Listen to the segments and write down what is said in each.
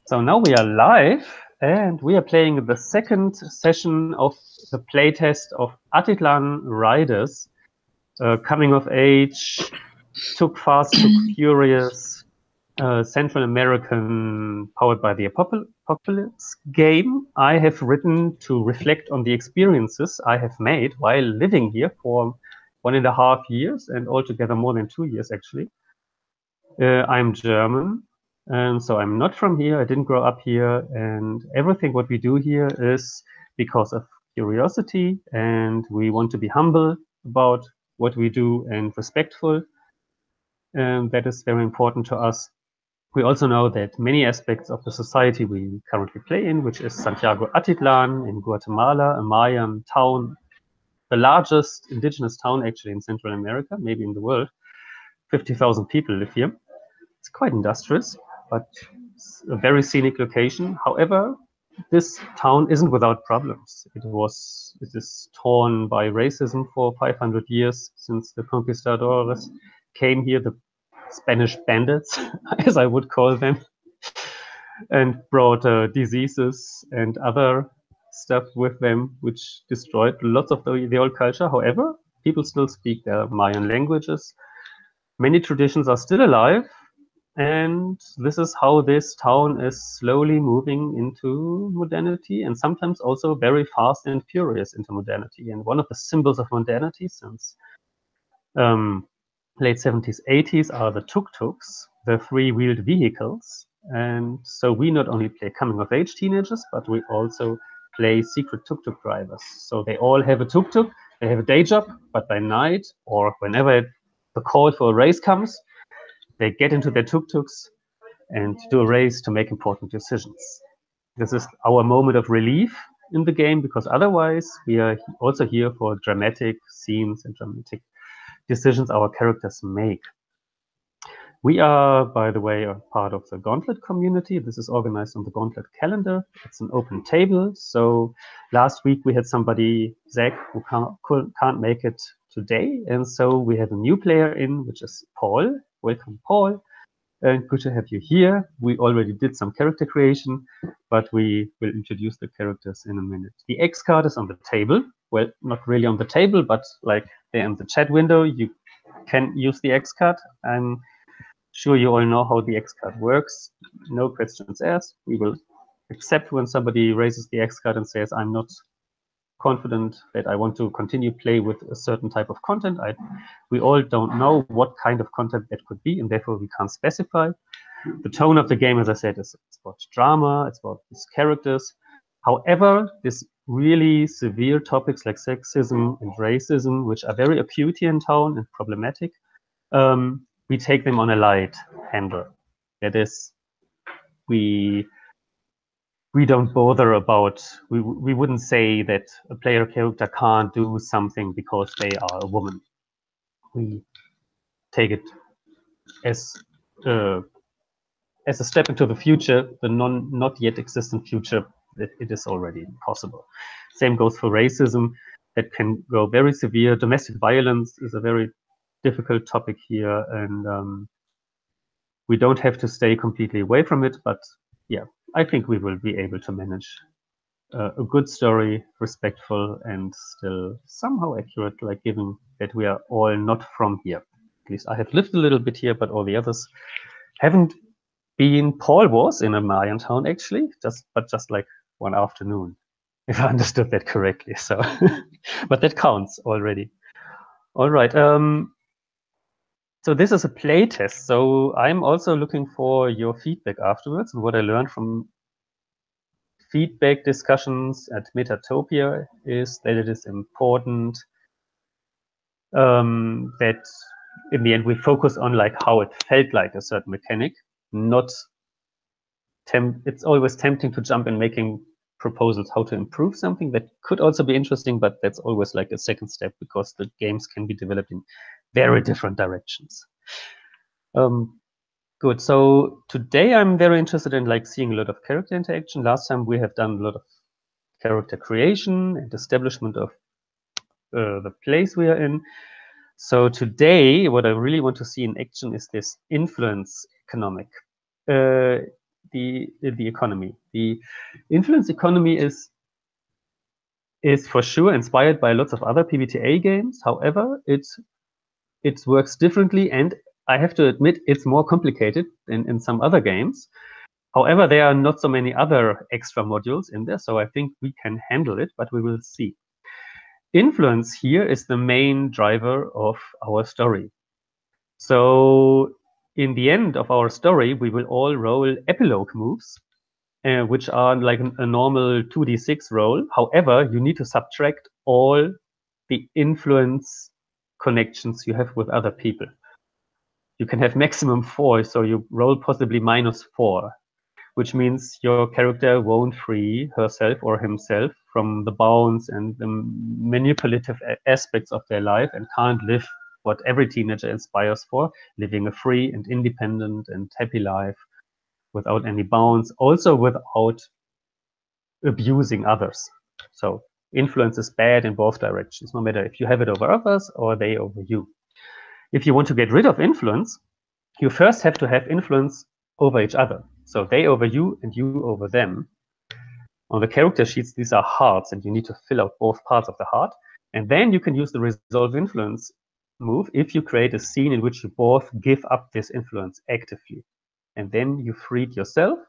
So now we are live, and we are playing the second session of the playtest of Atitlan Riders, coming of age, took fast, took furious, Central American powered by the apocalypse game I have written to reflect on the experiences I have made while living here for 1.5 years and altogether more than 2 years actually. I'm German, and so I'm not from here. I didn't grow up here, and everything what we do here is because of curiosity, and we want to be humble about what we do and respectful. And that is very important to us. We also know that many aspects of the society we currently play in, which is Santiago Atitlan in Guatemala, a Mayan town, the largest indigenous town actually in Central America, maybe in the world. 50,000 people live here. It's quite industrious, but it's a very scenic location. However, this town isn't without problems. It is torn by racism for 500 years since the conquistadores came here, the Spanish bandits, as I would call them, and brought diseases and other stuff with them, which destroyed lots of the old culture. However, people still speak their Mayan languages. Many traditions are still alive, and this is how this town is slowly moving into modernity, and sometimes also very fast and furious into modernity. And one of the symbols of modernity since late 70s, 80s are the tuktuks, the three-wheeled vehicles. And so we not only play coming-of-age teenagers, but we also play secret tuktuk drivers. So they all have a tuktuk, they have a day job, but by night or whenever the call for a race comes, they get into their tuktuks and do a race to make important decisions. This is our moment of relief in the game, because otherwise we are also here for dramatic scenes and dramatic decisions our characters make. We are, by the way, a part of the Gauntlet community. This is organized on the Gauntlet calendar. It's an open table. So last week we had somebody, Zach, who can't make it today. And so we have a new player in, which is Paul. Welcome, Paul. And good to have you here. We already did some character creation, but we will introduce the characters in a minute. The X card is on the table. Well, not really on the table, but like there in the chat window, you can use the X card. I'm sure you all know how the X card works. No questions asked. We will accept when somebody raises the X card and says, I'm not confident that I want to continue play with a certain type of content. We all don't know what kind of content that could be, and therefore we can't specify. The tone of the game, as I said, is it's about drama, it's about these characters. However, these really severe topics like sexism and racism, which are very acute here in town and problematic, we take them on a light handle. That is, we don't bother about, we wouldn't say that a player character can't do something because they are a woman. We take it as a step into the future, the not yet existent future, that it is already possible. Same goes for racism. That can go very severe. Domestic violence is a very difficult topic here, and we don't have to stay completely away from it, but yeah, I think we will be able to manage a good story, respectful and still somehow accurate, like given that we are all not from here. At least I have lived a little bit here, but all the others haven't been. Paul was in a Mayan town actually, just like one afternoon, if I understood that correctly. So, but that counts already. All right. So this is a play test. So I'm also looking for your feedback afterwards. And what I learned from feedback discussions at Metatopia is that it is important that in the end we focus on like how it felt like a certain mechanic, not it's always tempting to jump in making proposals how to improve something. That could also be interesting, but that's always like a second step because the games can be developed in very different directions. Good. So today I'm very interested in like seeing a lot of character interaction. Last time we have done a lot of character creation and establishment of the place we are in. So today, what I really want to see in action is this influence economic. the economy. The influence economy is for sure inspired by lots of other PbtA games. However, it works differently, and I have to admit it's more complicated than in some other games. However, there are not so many other extra modules in there, so I think we can handle it, but we will see. Influence here is the main driver of our story. So in the end of our story, we will all roll epilogue moves, which are like a normal 2d6 roll. However, you need to subtract all the influence connections you have with other people. You can have maximum 4, so you roll possibly -4, which means your character won't free herself or himself from the bounds and the manipulative aspects of their life and can't live what every teenager aspires for, living a free and independent and happy life without any bounds, also without abusing others. So influence is bad in both directions, no matter if you have it over others or they over you. If you want to get rid of influence, you first have to have influence over each other. So they over you and you over them. On the character sheets, these are hearts, and you need to fill out both parts of the heart. And then you can use the resolve influence move if you create a scene in which you both give up this influence actively. And then you freed yourself,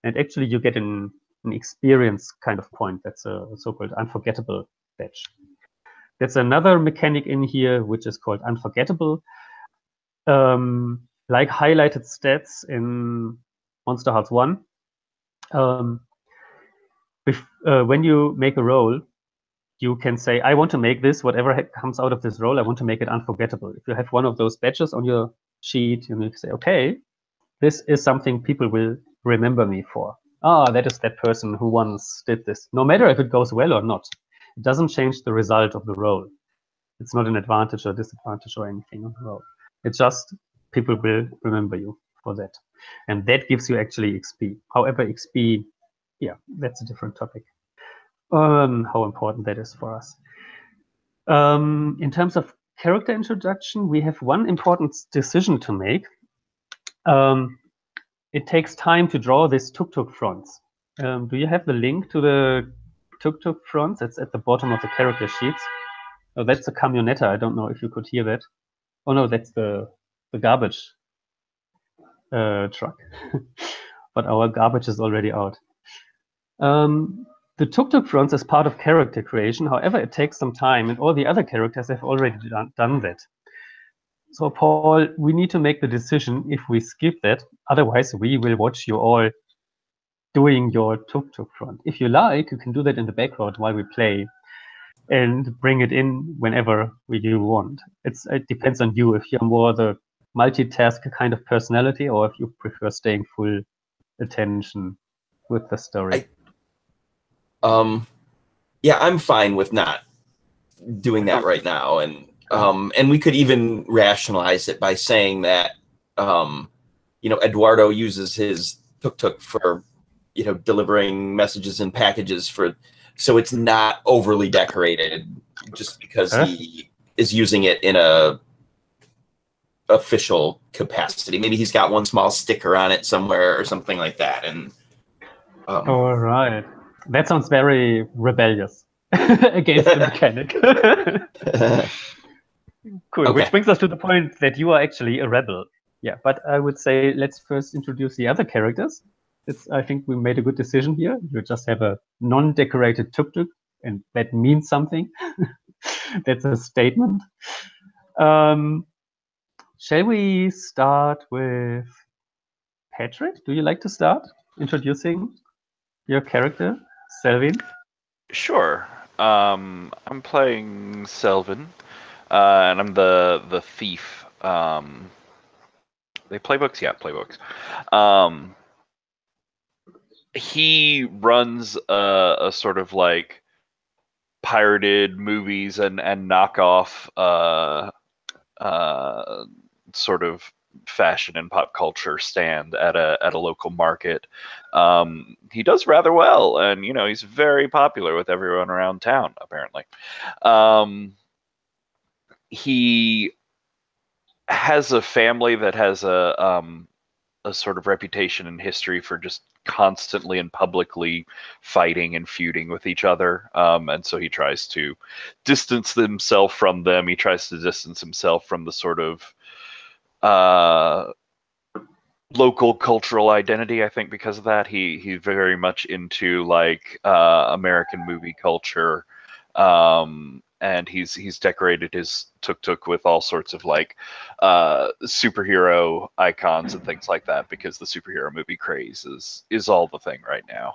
and actually you get an experience kind of point. That's a so-called unforgettable badge. There's another mechanic in here, which is called unforgettable. Like highlighted stats in Monster Hearts 1, when you make a roll, you can say, I want to make this, whatever comes out of this roll, I want to make it unforgettable. If you have one of those badges on your sheet, you need to say, okay, this is something people will remember me for. Ah, that is that person who once did this. No matter if it goes well or not, it doesn't change the result of the roll. It's not an advantage or disadvantage or anything on the roll. It's just people will remember you for that. And that gives you actually XP. However, XP, yeah, that's a different topic. How important that is for us. In terms of character introduction, we have one important decision to make. It takes time to draw these tuktuk fronts. Do you have the link to the tuktuk fronts? It's at the bottom of the character sheets. Oh, that's a camionetta. I don't know if you could hear that. Oh no, that's the garbage truck. But our garbage is already out. The tuktuk fronts is part of character creation. However, it takes some time, and all the other characters have already done that. So, Paul, we need to make the decision if we skip that. Otherwise, we will watch you all doing your tuktuk front. If you like, you can do that in the background while we play and bring it in whenever you want. It depends on you if you're more the multitask kind of personality or if you prefer staying full attention with the story. Yeah, I'm fine with not doing that right now, and we could even rationalize it by saying that Eduardo uses his tuktuk for delivering messages and packages so it's not overly decorated just because he is using it in a official capacity. Maybe he's got one small sticker on it somewhere or something like that. And all right, that sounds very rebellious against the mechanic. Cool. Okay. Which brings us to the point that you are actually a rebel. Yeah, but I would say let's first introduce the other characters. I think we made a good decision here. You just have a non-decorated tuktuk, and that means something. That's a statement. Shall we start with Patrick? Do you like to start introducing your character, Selvin? Sure. I'm playing Selvin, and I'm the thief. They play books? Yeah, play books. He runs a sort of like pirated movies and knockoff sort of fashion and pop culture stand at a local market. He does rather well, and he's very popular with everyone around town, apparently. He has a family that has a a sort of reputation in history for just constantly and publicly fighting and feuding with each other. And so he tries to distance himself from them. He tries to distance himself from the sort of local cultural identity. I think because of that, he's very much into like American movie culture. And he's decorated his tuk-tuk with all sorts of like superhero icons and things like that, because the superhero movie craze is all the thing right now.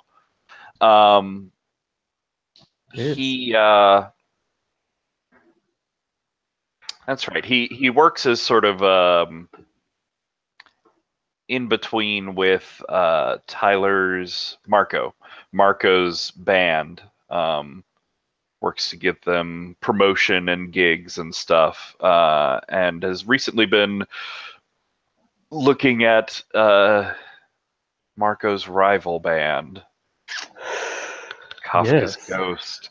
That's right. He works as sort of in between with Marco's band. Works to get them promotion and gigs and stuff, and has recently been looking at Marco's rival band, Kafka's Ghost,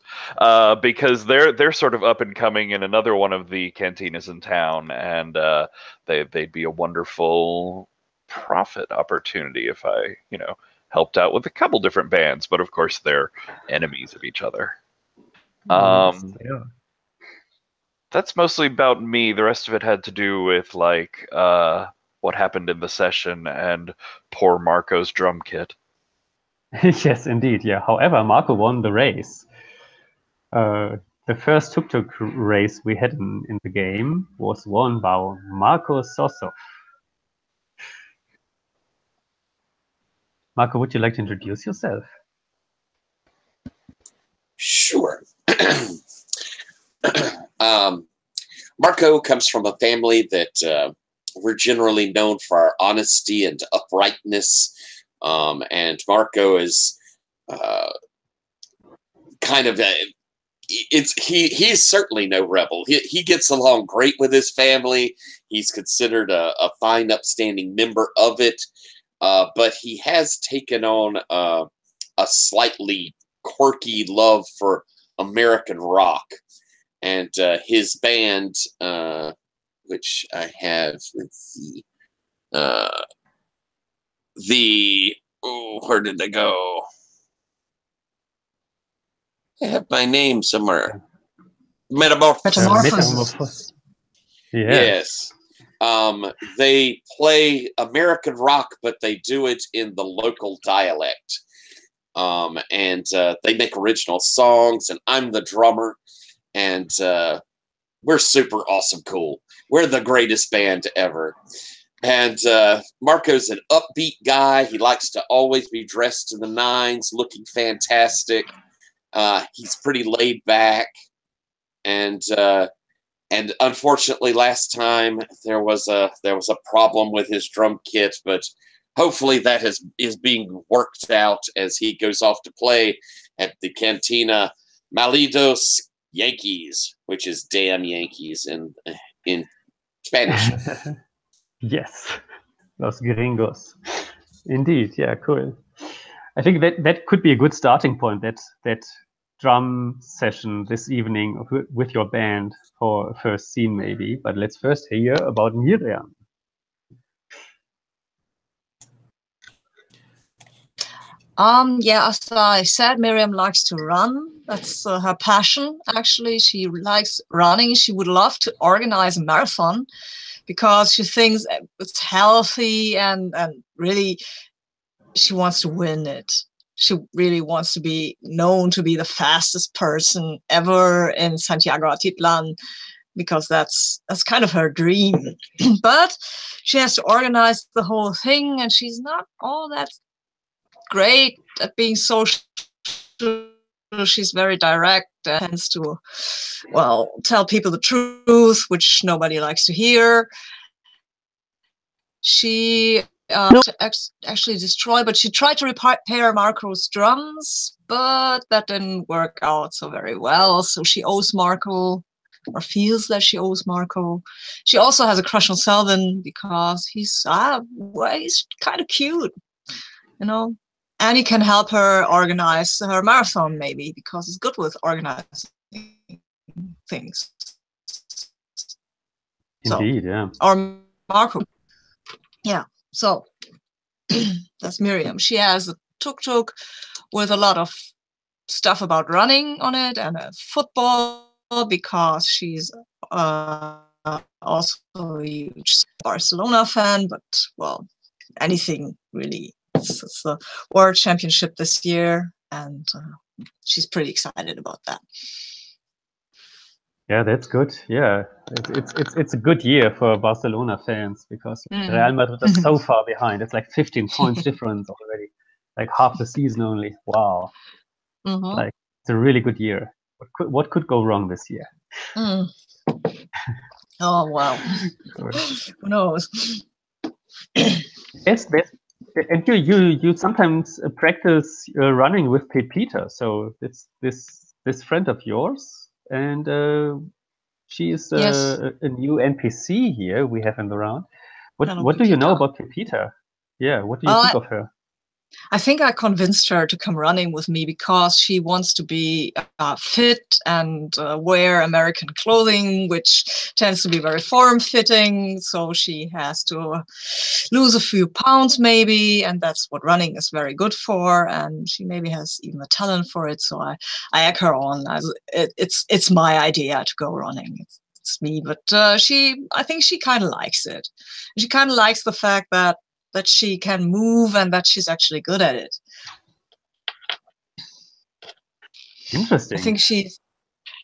because they're sort of up and coming in another one of the cantinas in town, and they'd be a wonderful profit opportunity if I, helped out with a couple different bands, but of course they're enemies of each other. That's mostly about me. The rest of it had to do with like what happened in the session and poor Marco's drum kit. Yes, indeed. Yeah. However, Marco won the race. The first tuk-tuk race we had in the game was won by Marco Sosov. Marco, would you like to introduce yourself? Sure. Marco comes from a family that we're generally known for our honesty and uprightness. And Marco is kind of he's certainly no rebel. He gets along great with his family. He's considered a fine, upstanding member of it. But he has taken on a slightly quirky love for American rock, and his band, which I have, let's see, where did they go? I have my name somewhere. Metamorphosis. Yes. They play American rock, but they do it in the local dialect. And they make original songs, and I'm the drummer, and we're super awesome cool. We're the greatest band ever. And Marco's an upbeat guy. He likes to always be dressed to the nines, looking fantastic. He's pretty laid back, and unfortunately last time there was a problem with his drum kit, but hopefully that is being worked out as he goes off to play at the Cantina Malditos Yankees, which is damn Yankees in Spanish. Yes, Los Gringos. Indeed, yeah, cool. I think that could be a good starting point, that drum session this evening with your band for a first scene maybe. But let's first hear about Miriam. Yeah, as I said, Miriam likes to run. That's her passion, actually. She likes running. She would love to organize a marathon because she thinks it's healthy and really she wants to win it. She really wants to be known to be the fastest person ever in Santiago Atitlan, because that's kind of her dream. But she has to organize the whole thing, and she's not all that great at being social. She's very direct and tends to, well, tell people the truth, which nobody likes to hear. She actually destroy, but she tried to repair Marco's drums, but that didn't work out so very well. So she owes Marco, or feels that she owes Marco. She also has a crush on Selvin because he's kind of cute, you know. And he can help her organize her marathon, maybe, because he's good with organizing things. Indeed, yeah. Or Marco. Yeah. So That's Miriam. She has a tuk-tuk with a lot of stuff about running on it and football, because she's also a huge Barcelona fan, but well, anything really. It's the World Championship this year, and she's pretty excited about that. Yeah, that's good. Yeah, it's a good year for Barcelona fans, because Real Madrid is so far behind. It's like 15 points difference already, like half the season only. Wow, like it's a really good year. What could go wrong this year? Oh wow, who knows? Yes, and you sometimes practice running with PbtA. So it's this friend of yours, and she is Yes. a new NPC here we have in the round. Hello, What do you know PbtA. about PbtA? Yeah, what do you think of her? I think I convinced her to come running with me because she wants to be fit and wear American clothing, which tends to be very form-fitting. So she has to lose a few pounds maybe, and that's what running is very good for. And she maybe has even a talent for it. So I egg her on. It's my idea to go running. It's me, but I think she kind of likes it. She kind of likes the fact that she can move and that she's actually good at it. Interesting. I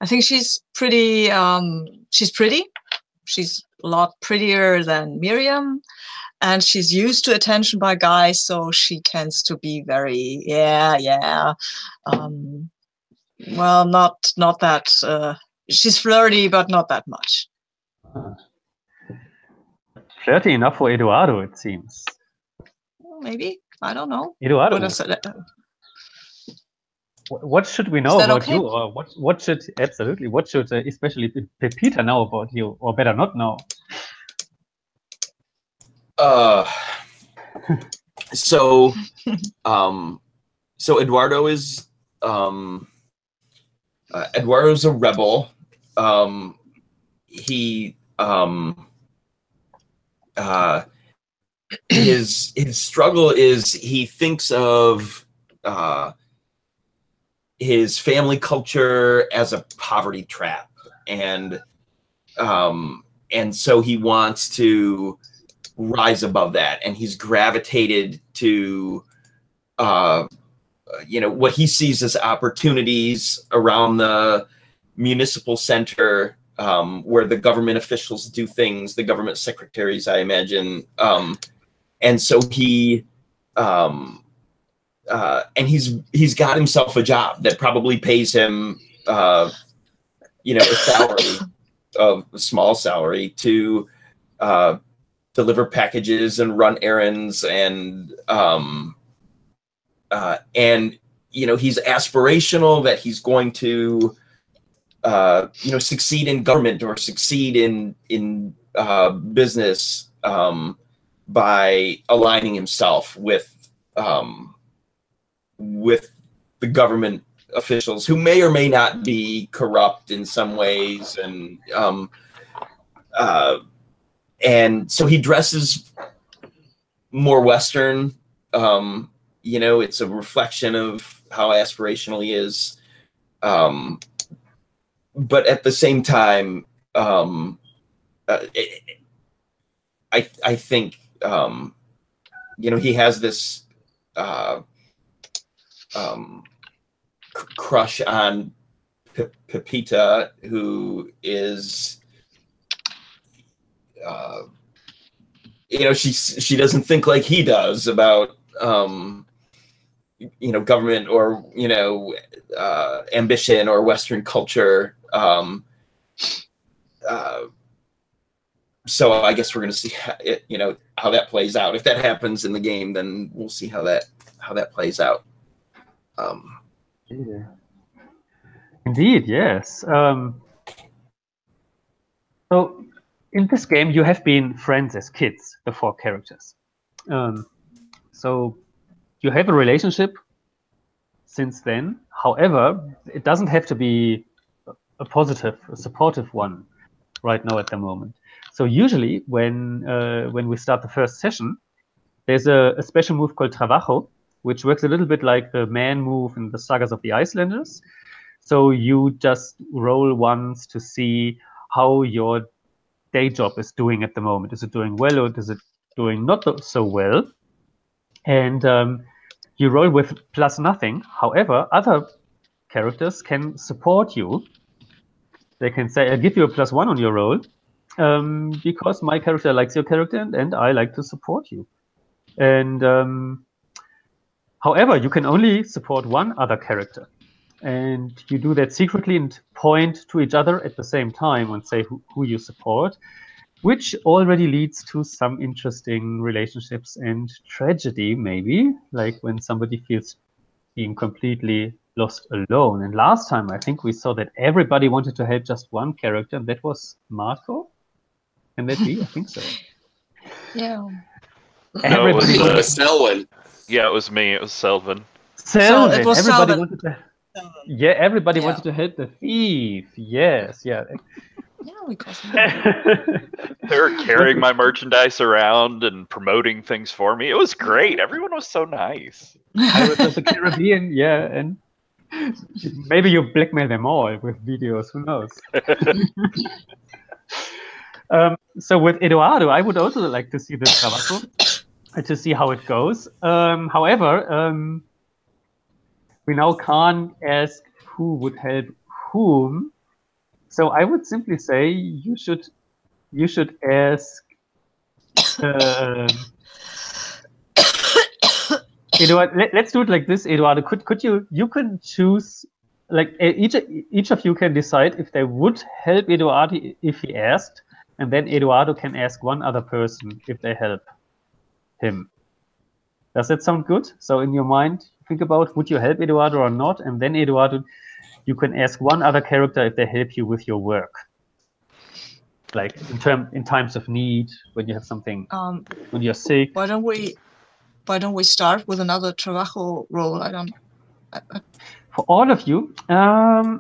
think she's pretty. She's pretty. She's a lot prettier than Miriam, and she's used to attention by guys, so she tends to be very well, not that. She's flirty, but not that much. Flirty enough for Eduardo, it seems. Maybe, I don't know. Eduardo, what should we know about you, or what should especially PbtA know about you, or better not know? So Eduardo is Eduardo's a rebel. His struggle is he thinks of his family culture as a poverty trap, and so he wants to rise above that, and he's gravitated to what he sees as opportunities around the municipal center, where the government officials do things, the government secretaries, I imagine. And so he he's got himself a job that probably pays him a salary, a small salary, to deliver packages and run errands, and he's aspirational that he's going to succeed in government or succeed in business by aligning himself with the government officials, who may or may not be corrupt in some ways, and so he dresses more Western. It's a reflection of how aspirational he is. But at the same time, I think he has this crush on PbtA, who is she doesn't think like he does about government or ambition or Western culture. So I guess we're going to see how that plays out. If that happens in the game, then we'll see how that plays out. Yeah. Indeed, yes. So in this game, you have been friends as kids, the 4 characters. So you have a relationship since then. However, it doesn't have to be a positive, a supportive one right now at the moment. So usually when we start the first session, there's a special move called Trabajo, which works a little bit like the man move in the Sagas of the Icelanders. So you just roll once to see how your day job is doing at the moment. Is it doing well, or is it doing not so well? And you roll with plus nothing. However, other characters can support you. They can say, I'll give you a +1 on your roll, because my character likes your character and I like to support you. And however, you can only support one other character. And you do that secretly and point to each other at the same time and say who you support, which already leads to some interesting relationships and tragedy, maybe, like when somebody feels being completely lost alone. And last time, I think we saw that everybody wanted to help just one character, and that was Marco. Can that be? I think so. Yeah. No, it was Selwyn. Yeah, it was me. It was Selvin. Selvin. So it was everybody Selvin. wanted to. Yeah, everybody Yeah. wanted to help the thief. Yes, yeah. Yeah, we call They were carrying my merchandise around and promoting things for me. It was great. Everyone was so nice. Pirates of the Caribbean, yeah, and maybe you blackmail them all with videos. Who knows? So with Eduardo, I would also like to see the Trabajo to see how it goes. However, we now can't ask who would help whom. So I would simply say you should ask Eduardo. Let's do it like this, Eduardo. Could you can choose, like each of you can decide if they would help Eduardo if he asked, and then Eduardo can ask one other person if they help him. Does that sound good? So in your mind, think about would you help Eduardo or not, and then Eduardo, you can ask one other character if they help you with your work, like in times of need, when you have something, when you're sick. Why don't we start with another Trabajo role? For all of you, yeah,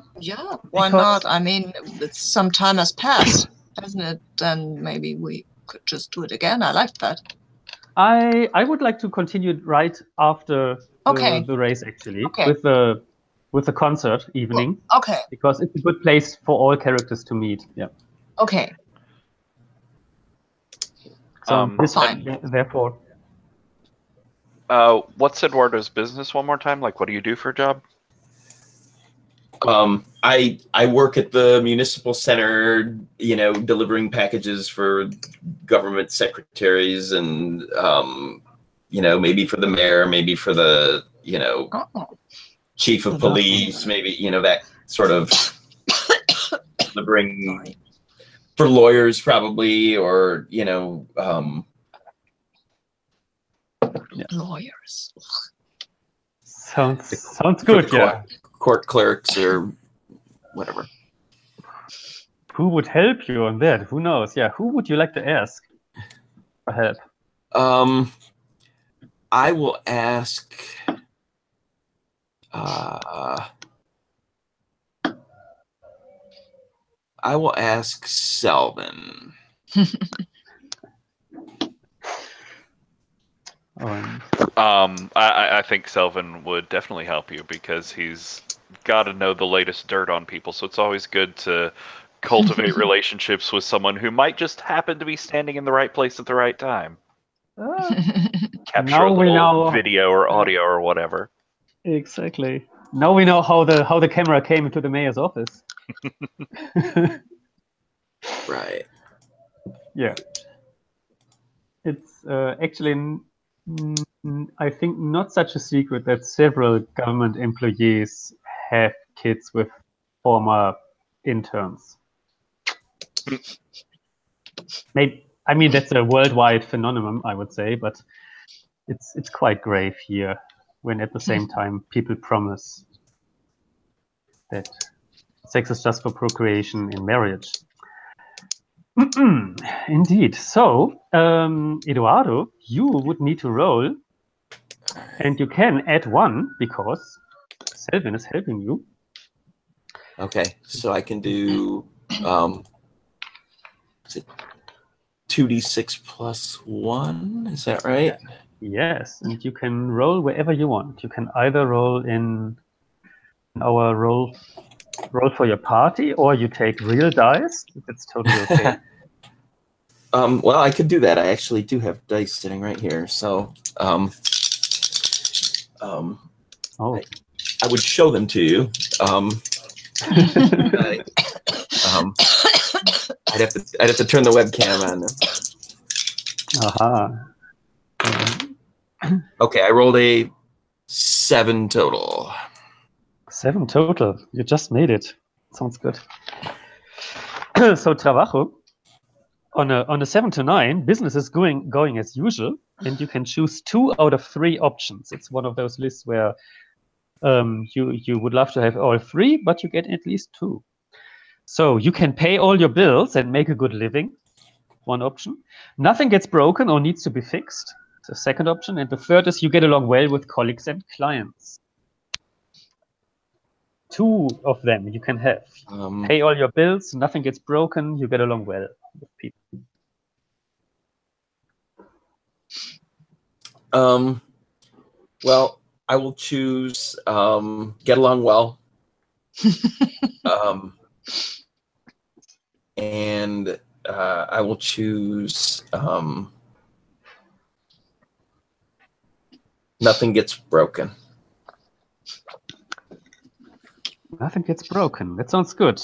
why not? I mean, some time has passed, hasn't it? Then maybe we could just do it again. I like that. I would like to continue right after the race, actually, with the concert evening. Well, okay. Because it's a good place for all characters to meet. Yeah. Okay. So this fine. Therefore. What's Eduardo's business one more time? Like, what do you do for a job? I work at the municipal center, delivering packages for government secretaries and, maybe for the mayor, maybe for the, chief of police, maybe, that sort of delivering for lawyers probably, or, lawyers. Sounds good, yeah. Court clerks or whatever. Who would help you on that? Who knows? Yeah, who would you like to ask for help? I will ask. I will ask Selvin. I think Selvin would definitely help you because he's got to know the latest dirt on people. So it's always good to cultivate relationships with someone who might just happen to be standing in the right place at the right time. Capture a little video or audio or whatever. Exactly. Now we know how the camera came into the mayor's office. Right. Yeah. It's actually, I think, not such a secret that several government employees have kids with former interns. Maybe, I mean, that's a worldwide phenomenon, I would say, but it's quite grave here when at the same time people promise that sex is just for procreation in marriage. Indeed. So, Eduardo, you would need to roll, and you can add 1 because Selvin is helping you. Okay, so I can do is it 2d6 plus 1? Is that right? Yes, and you can roll wherever you want. You can either roll in our roll for your party, or you take real dice. It's totally okay. Well, I could do that. I actually do have dice sitting right here, so Oh, I would show them to you. I'd have to turn the webcam on. Okay, I rolled a 7 total. 7 total. You just made it. Sounds good. So trabajo. On a 7 to 9, business is going as usual, and you can choose 2 out of 3 options. It's one of those lists where you would love to have all 3, but you get at least 2. So you can pay all your bills and make a good living. One option. Nothing gets broken or needs to be fixed. The second option. And the third is you get along well with colleagues and clients. 2 of them you can have. Pay all your bills, nothing gets broken, you get along well with people. Well, I will choose get along well. And I will choose nothing gets broken. Nothing gets broken. That sounds good.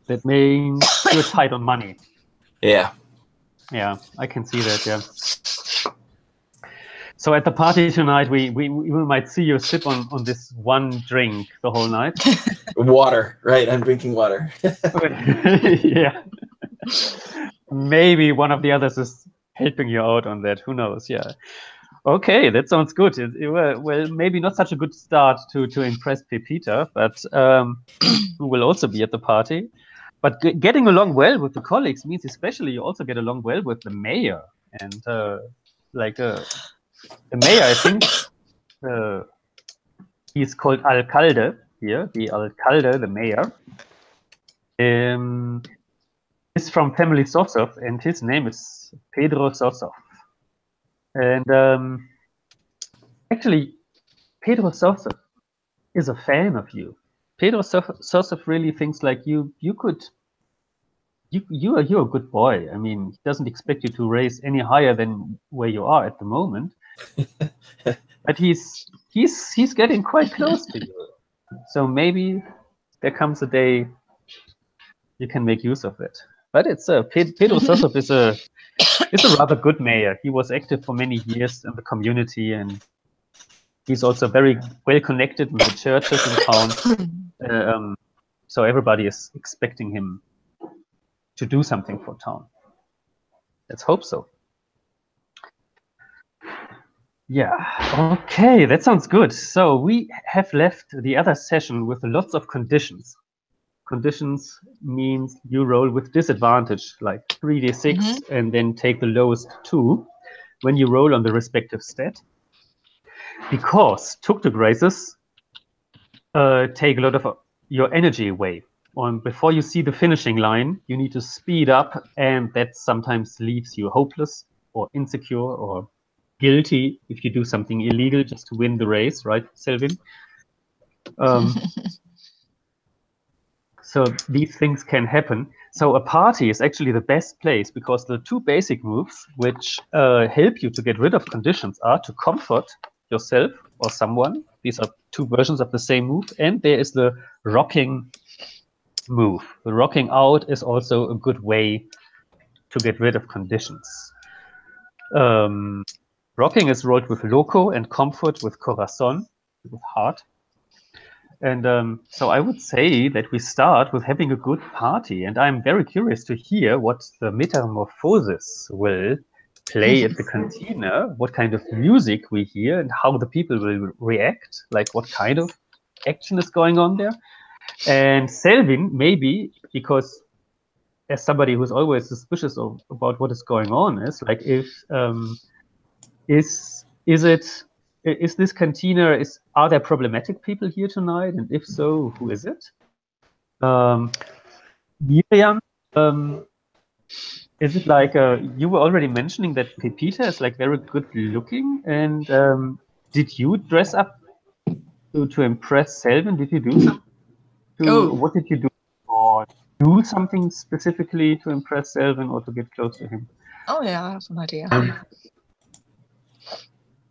That means you're tight on money. Yeah. Yeah, I can see that, yeah. So at the party tonight, we might see you sip on this one drink the whole night. Water, right? I'm drinking water. Yeah. Maybe one of the others is helping you out on that. Who knows? Yeah. Okay, that sounds good. Well, maybe not such a good start to impress PbtA, but who will also be at the party. But getting along well with the colleagues means especially you also get along well with the mayor. And the mayor, I think, he's called alcalde here. The alcalde, the mayor, is from family Sosov, and his name is Pedro Sosov. And actually, Pedro Sosov is a fan of you. Pedro Sosov really thinks like you're a good boy. I mean, he doesn't expect you to raise any higher than where you are at the moment. But he's getting quite close to you. So maybe there comes a day you can make use of it. But it's Pedro Sosov is a rather good mayor. He was active for many years in the community, and he's also very well connected in the churches in town. So everybody is expecting him to do something for town. Let's hope so. Yeah, okay, that sounds good. So we have left the other session with lots of conditions. Conditions means you roll with disadvantage, like 3d6, and then take the lowest 2 when you roll on the respective stat. Because tuktuk races take a lot of your energy away. Before you see the finishing line, you need to speed up, and that sometimes leaves you hopeless or insecure or guilty if you do something illegal just to win the race, right, Selvin? So these things can happen. So a party is actually the best place because the 2 basic moves which help you to get rid of conditions are to comfort yourself or someone. These are 2 versions of the same move. And there is the rocking move. The rocking out is also a good way to get rid of conditions. Rocking is rolled with loco and comfort with corazon, with heart. And so I would say that we start with having a good party. And I'm very curious to hear what the metamorphosis will play at the cantina, what kind of music we hear, and how the people will react, like what kind of action is going on there. And Selvin, maybe, because as somebody who's always suspicious about what is going on, is like if is this cantina, are there problematic people here tonight? And if so, who is it? Miriam, Is it like you were already mentioning that PbtA is like very good looking, and did you dress up to impress Selvin? Did you do something? What did you do, or do something specifically to impress Selvin or to get close to him? Oh yeah, I have an idea.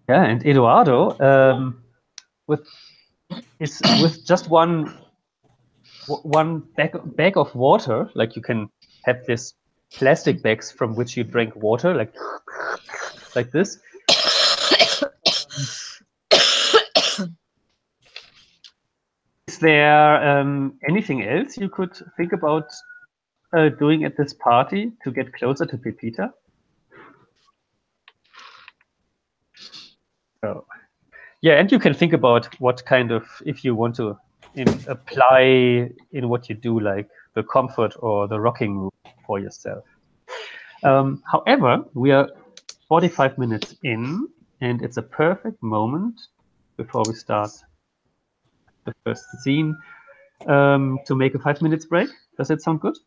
Yeah, and Eduardo with just one bag of water, like you can have this plastic bags from which you drink water, like this. Is there anything else you could think about doing at this party to get closer to PbtA? So, yeah, and you can think about what kind of, if you want to apply in what you do, like the comfort or the rocking room for yourself. However, we are 45 minutes in, and it's a perfect moment before we start the first scene to make a 5 minutes break. Does that sound good?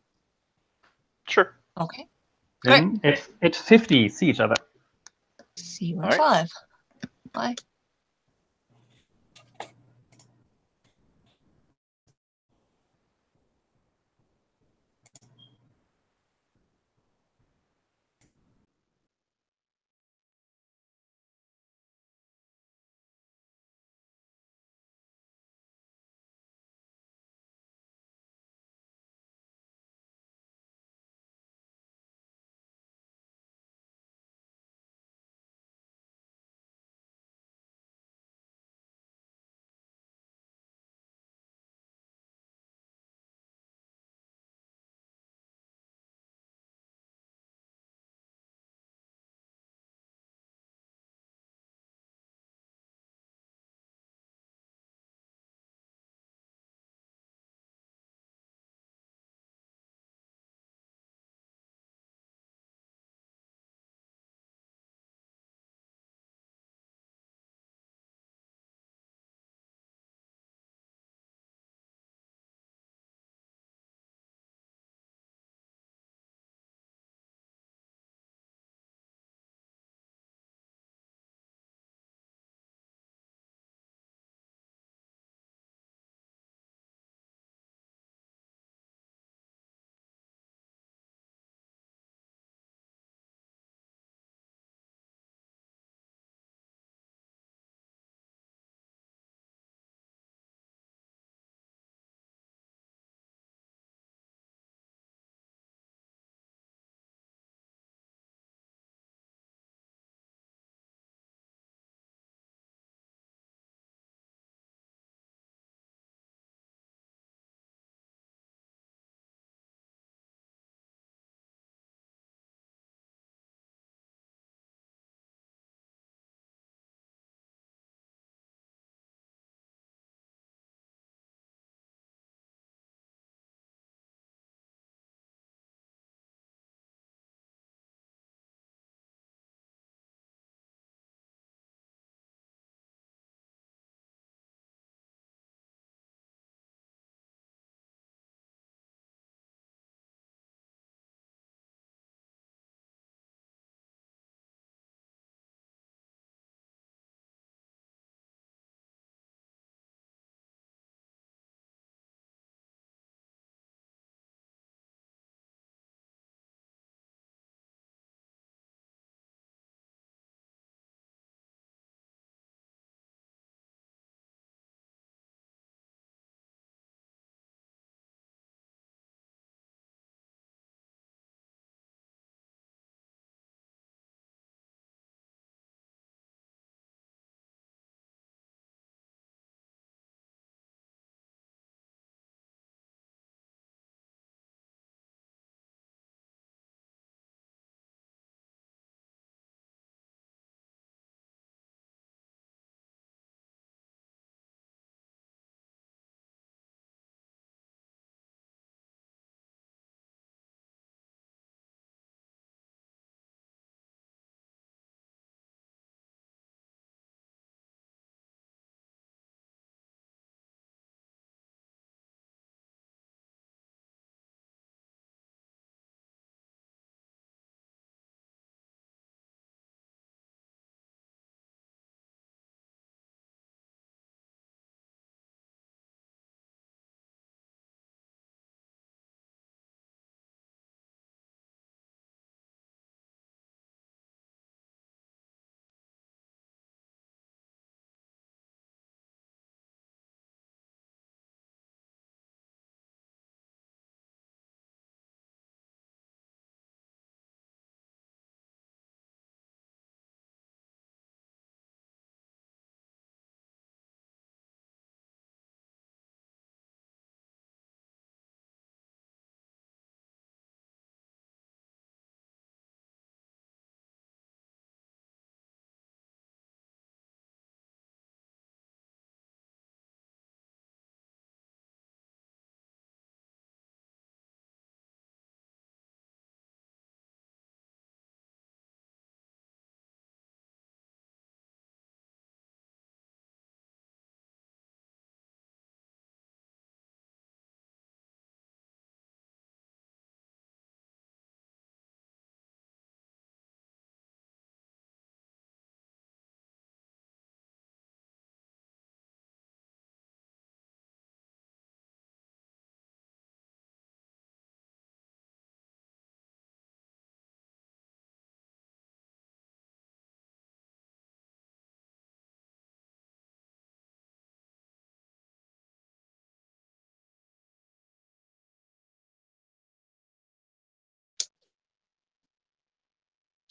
Sure. Okay. Then at 50, see each other. See you All at right. 5. Bye.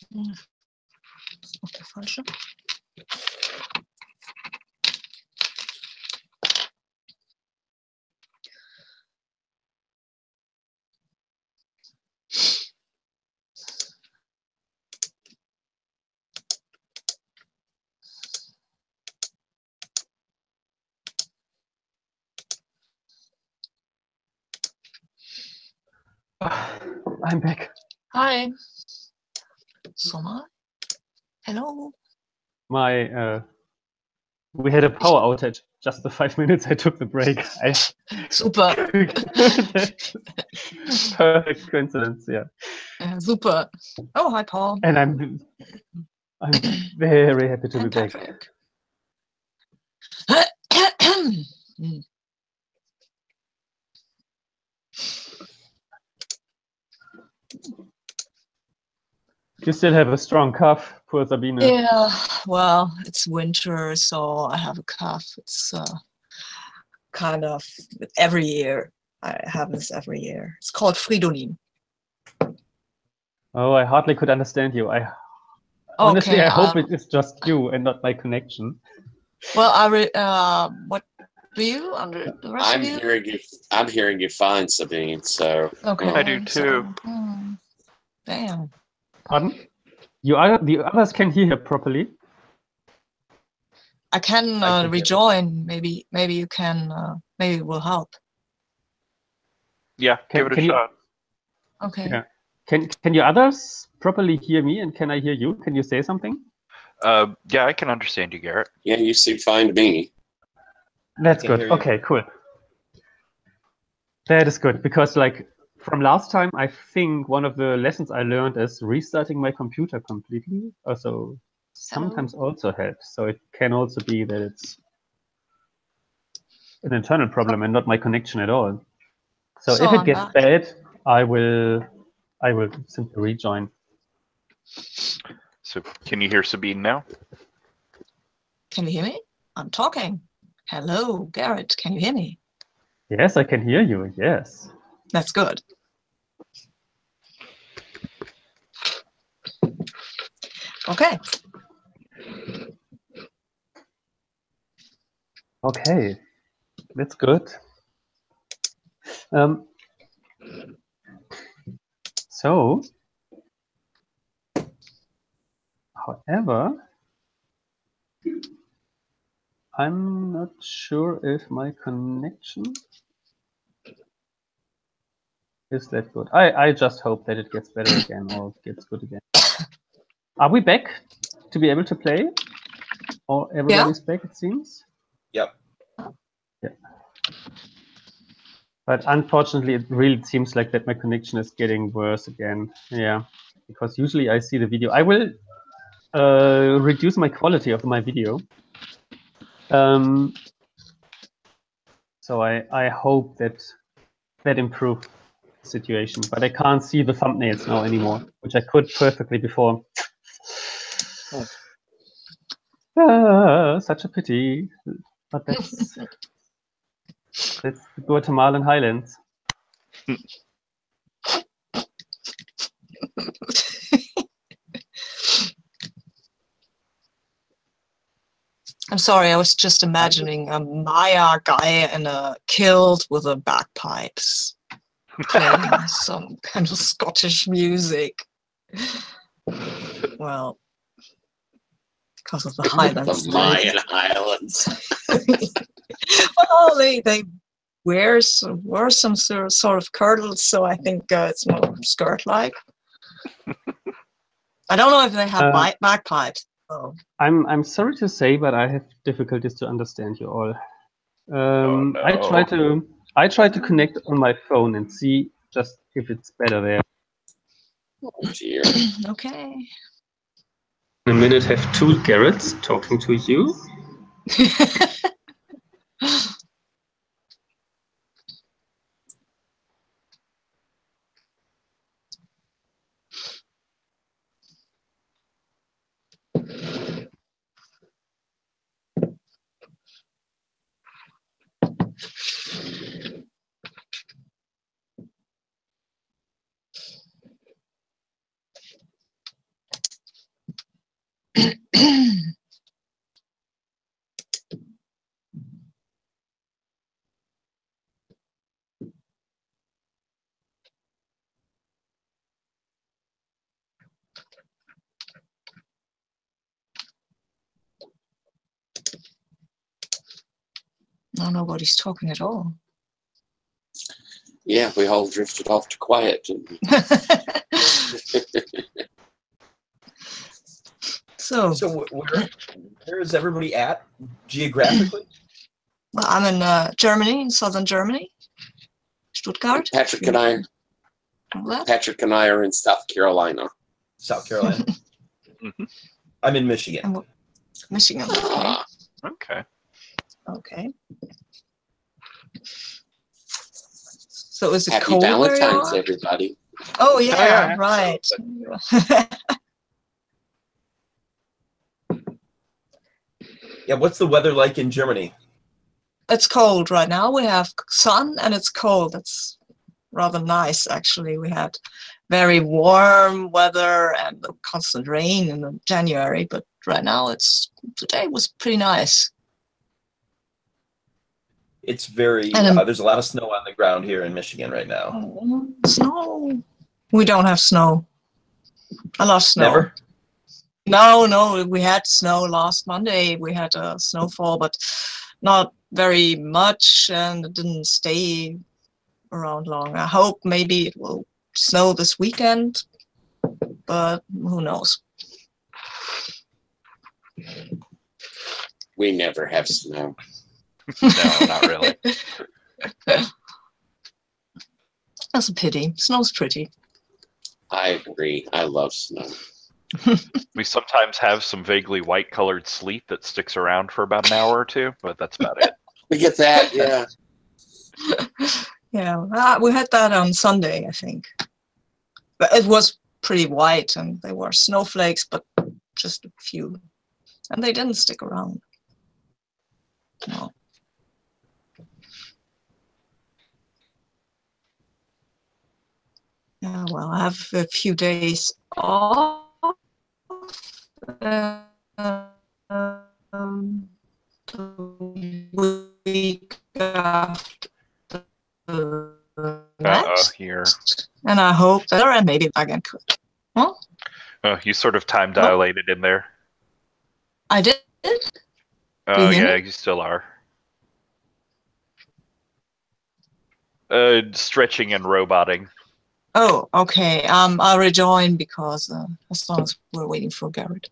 Das ist noch der falsche. I'm back. Hi. Summer. Hello. We had a power outage. Just the 5 minutes I took the break. Super. Perfect coincidence, yeah. Super. Oh, hi, Paul. And I'm very happy to be back. Patrick. You still have a strong cough, poor Sabine. Yeah, well, it's winter, so I have a cough. It's kind of every year. I have this every year. It's called Fridolin. Oh, I hardly could understand you. Honestly, Okay, I hope it is just you and not my connection. Well, what do you under the rest of you? I'm hearing you fine, Sabine. So okay, I do too. Damn. Pardon? The others can hear her properly. I can rejoin. Maybe you can. Maybe it will help. Yeah, give it a shot. Okay. Yeah. Can you others properly hear me, and can I hear you? Can you say something? Yeah, I can understand you, Garrett. yeah, you seem fine to me. That's can good. hear you. Okay, cool. That is good, because like from last time, I think one of the lessons I learned is restarting my computer completely. Also, sometimes also helps. So it can also be that it's an internal problem and not my connection at all. So if it I'm gets back. bad, I will simply rejoin. So, can you hear Sabine now? Can you hear me? I'm talking. Hello, Garrett. Can you hear me? Yes, I can hear you. Yes. That's good. Okay. Okay, that's good. So, however, I'm not sure if my connection is that good. I just hope that it gets better again or gets good again. Are we back to be able to play? Or everybody's back, it seems? Yep. Yeah. But unfortunately, it really seems like that my connection is getting worse again. Yeah, because usually I see the video. I will reduce my quality of my video. So I hope that improves the situation. But I can't see the thumbnails now anymore, which I could perfectly before. Such a pity. But that's the Guatemalan highlands. I'm sorry, I was just imagining a Maya guy in a kilt with a bagpipes playing some kind of Scottish music. Well, because of the Highlands. The Mayan Highlands. Well, they wear some sort of kirtles, so I think it's more skirt-like. I don't know if they have bagpipes. Oh. I'm sorry to say, but I have difficulties to understand you all. No. I try to connect on my phone and see just if it's better there. Oh dear. Okay. In a minute, have two Garretts talking to you. No, nobody's talking at all. Yeah, we all drifted off to quiet. So where is everybody at geographically? well, I'm in Germany, in southern Germany, Stuttgart. Patrick and I are in South Carolina. South Carolina. I'm in Michigan. Michigan. Ah, Okay. Okay. So is it happy cold where you Valentine's, are? everybody. Oh yeah, yeah, right. Yeah, what's the weather like in Germany? It's cold right now. We have sun and it's cold. It's rather nice, actually. We had very warm weather and constant rain in January, but right now today was pretty nice. It's very, And there's a lot of snow on the ground here in Michigan right now. Snow. We don't have snow. I love snow. Never? No, we had snow last Monday. We had a snowfall, but not very much, and it didn't stay around long. I hope maybe it will snow this weekend, but who knows? We never have snow. No, not really. That's a pity. Snow's pretty. I agree. I love snow. We sometimes have some vaguely white-colored sleet that sticks around for about an hour or two, but that's about it. We get that, yeah. Yeah, we had that on Sunday, I think. But it was pretty white, and they were snowflakes, but just a few. And they didn't stick around. No. Yeah, well, I have a few days off. The week after next. Here. And I hope that, and maybe I can cook. Huh? Oh, you sort of time dilated in there. I did. Oh, you hear yeah, me? you still are. Stretching and roboting. Oh, okay. I'll rejoin because as long as we're waiting for Garrett.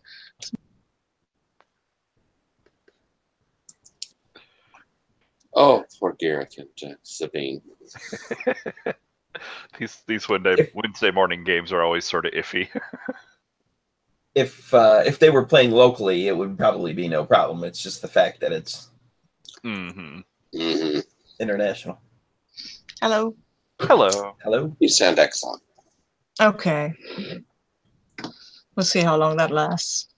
Oh, poor Garrick and Sabine. These Wednesday morning games are always sort of iffy. If they were playing locally, it would probably be no problem. It's just the fact that it's international. Hello. Hello. Hello. You sound excellent. Okay. We'll see how long that lasts.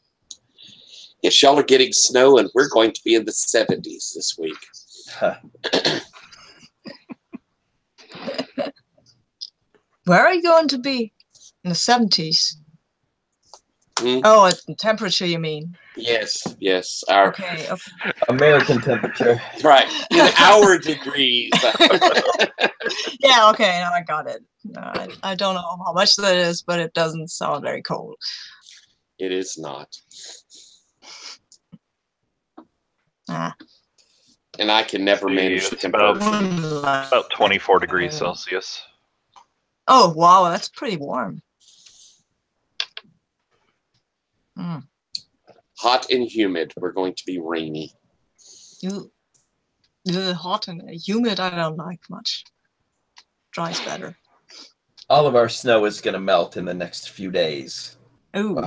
Yes, y'all are getting snow, and we're going to be in the 70s this week. Huh. Where are you going to be? In the 70s? Hmm? Oh, at the temperature, you mean? Yes. Our Okay. American temperature. right in our degrees. Yeah, okay, now I got it. I don't know how much that is, but it doesn't sound very cold. It is not. Ah. And I can never manage to compare. About 24 degrees Celsius. Oh, wow, that's pretty warm. Hot and humid. We're going to be rainy. Hot and humid, I don't like much. Dry's better. All of our snow is going to melt in the next few days. Ooh.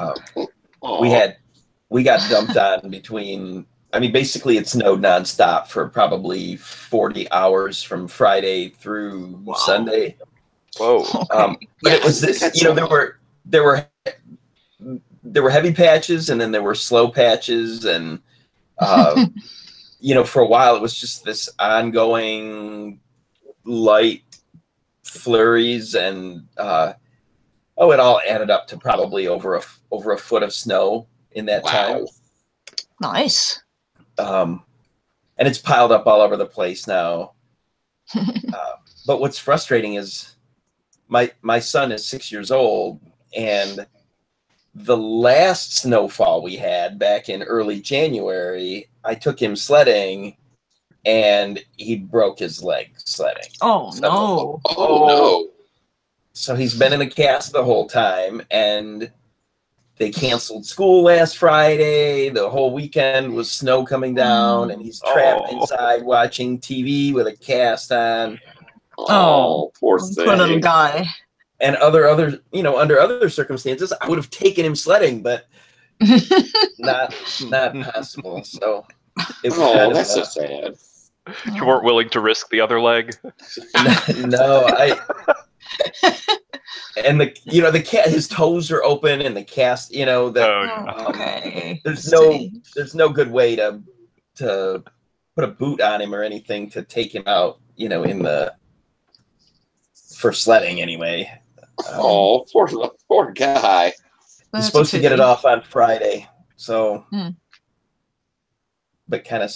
We got dumped on between. I mean, basically, it snowed nonstop for probably 40 hours from Friday through Sunday. Whoa. Okay. But it was this. There were heavy patches, and then there were slow patches, and for a while it was just this ongoing light flurries, and it all added up to probably over a foot of snow in that time. Nice. And it's piled up all over the place now. But what's frustrating is my son is 6 years old, and the last snowfall we had back in early January, I took him sledding, and he broke his leg sledding. Oh, So- no. Oh, no. So he's been in a cast the whole time, and they canceled school last Friday. The whole weekend was snow coming down, and he's trapped Oh. inside watching TV with a cast on. Oh, poor thing. Poor little guy. And other, you know, under other circumstances, I would have taken him sledding, but not possible. So it was Oh, kind of that's so sad. You weren't willing to risk the other leg. no, and the cat, his toes are open, and the cast, you know, that Oh, Okay. there's See. no good way to put a boot on him or anything to take him out, you know, for sledding anyway. Oh, poor guy. He's That's supposed a to get it pity. off on Friday, so but kind of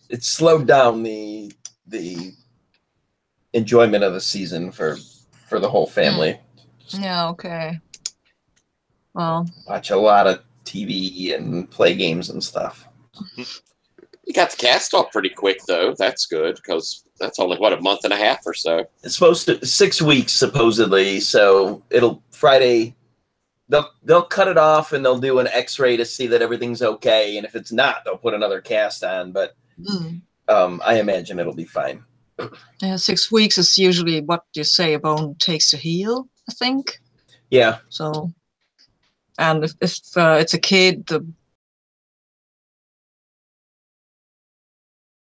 it slowed down the enjoyment of the season for the whole family. Yeah, okay. Well, Watch a lot of TV and play games and stuff. You got the cast off pretty quick, though. That's good, because that's only, what, a month and a half or so? It's supposed to 6 weeks supposedly, so it'll Friday. They'll cut it off and they'll do an X-ray to see that everything's okay, and if it's not, they'll put another cast on. But I imagine it'll be fine. yeah, 6 weeks is usually what you say a bone takes to heal, I think. Yeah, So, and if it's a kid, the